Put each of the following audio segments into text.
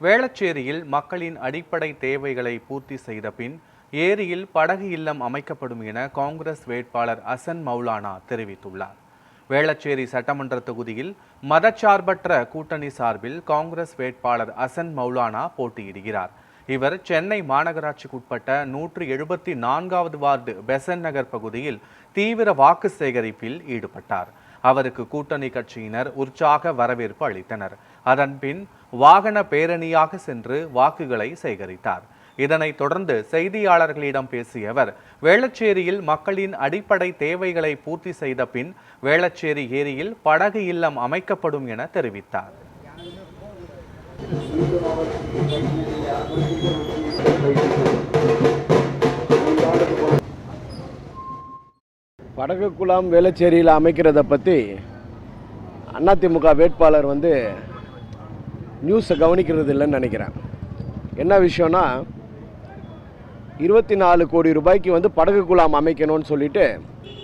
வேளச்சேரியில் மக்களின் அடிப்படை தேவைகளை பூர்த்தி செய்த பின் ஏரியில் படகு இல்லம் அமைக்கப்படும் என காங்கிரஸ் வேட்பாளர் அசன் மௌலானா தெரிவித்துள்ளார். வேளச்சேரி சட்டமன்ற தொகுதியில் மதச்சார்பற்ற கூட்டணி சார்பில் காங்கிரஸ் வேட்பாளர் அசன் மௌலானா போட்டியிடுகிறார். இவர் சென்னை மாநகராட்சிக்குட்பட்ட 174வது வார்டு பெசன் நகர் பகுதியில் தீவிர வாக்கு சேகரிப்பில் ஈடுபட்டார். அவருக்கு கூட்டணி கட்சியினர் உற்சாக வரவேற்பு அளித்தனர். அதன்பின் வாகன பேரணியாக சென்று வாக்குகளை சேகரித்தார். இதனைத் தொடர்ந்து செய்தியாளர்களிடம் பேசிய அவர், வேளச்சேரியில் மக்களின் அடிப்படை தேவைகளை பூர்த்தி செய்த பின் வேளச்சேரி ஏரியில் படகு இல்லம் அமைக்கப்படும் என தெரிவித்தார். படகு குளம் வேளச்சேரியில் அமைக்கிறத பற்றி அதிமுக வேட்பாளர் நியூஸை கவனிக்கிறது இல்லைன்னு நினைக்கிறேன். என்ன விஷயம்னா, 24 கோடி ரூபாய்க்கு படகு குளம் அமைக்கணும்னு சொல்லிட்டு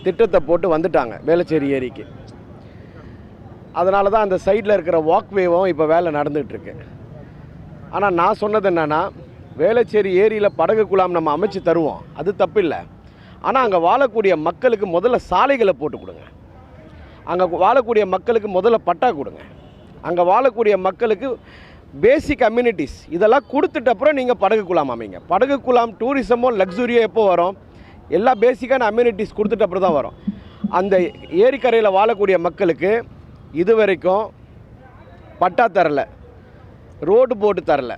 திட்டத்தை போட்டு வந்துட்டாங்க வேளச்சேரி ஏரிக்கு. அதனால தான் அந்த சைடில் இருக்கிற வாக்வேவும் இப்போ வேலை நடந்துகிட்ருக்கு. ஆனால் நான் சொன்னது என்னென்னா, வேளச்சேரி ஏரியில் படகு குளம் நம்ம அமைச்சு தருவோம், அது தப்பில்லை. ஆனால் அங்கே வாழக்கூடிய மக்களுக்கு முதல்ல சாலைகளை போட்டு கொடுங்க. அங்கே வாழக்கூடிய மக்களுக்கு முதல்ல பட்டா கொடுங்க. அங்கே வாழக்கூடிய மக்களுக்கு பேசிக் அம்யூனிட்டிஸ் இதெல்லாம் கொடுத்துட்ட அப்புறம் நீங்கள் படகு குளம் அமைங்க. படகு குளம் டூரிசமோ லக்ஸுரியோ எப்போ வரும்? எல்லா பேசிக்கான அம்யூனிட்டிஸ் கொடுத்துட்ட அப்புறம் தான் வரும். அந்த ஏரிக்கரையில் வாழக்கூடிய மக்களுக்கு இது வரைக்கும் பட்டா தரல, ரோடு போட்டு தரல,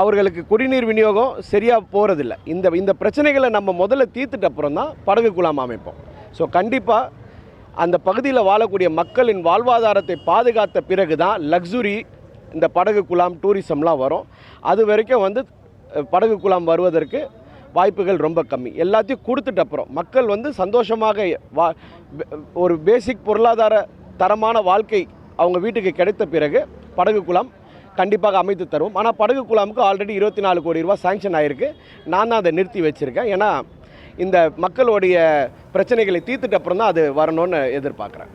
அவர்களுக்கு குடிநீர் விநியோகம் சரியாக போகிறதில்ல. இந்த பிரச்சனைகளை நம்ம முதல்ல தீர்த்துட்ட அப்புறம் தான் படகு குளம் அமைப்போம். ஸோ கண்டிப்பாக அந்த பகுதியில் வாழக்கூடிய மக்களின் வாழ்வாதாரத்தை பாதுகாத்த பிறகு தான் லக்ஸுரி இந்த படகு குளம் டூரிசம்லாம் வரும். அது வரைக்கும் படகு குளம் வருவதற்கு வாய்ப்புகள் ரொம்ப கம்மி. எல்லாத்தையும் கொடுத்துட்ட அப்புறம் மக்கள் சந்தோஷமாக ஒரு பேசிக் பொருளாதார தரமான வாழ்க்கை அவங்க வீட்டுக்கு கிடைத்த பிறகு படகு குளம் கண்டிப்பாக அமைத்து தருவோம். ஆனால் படகு குளமுக்கு ஆல்ரெடி 24 கோடி ரூபா சாங்ஷன் ஆகிருக்கு. நான் தான் அதை நிறுத்தி வச்சுருக்கேன். ஏன்னா இந்த மக்களுடைய பிரச்சனைகளை தீர்த்துட்ட அப்புறம் தான் அது வரணும்னு எதிர்பார்க்குறேன்.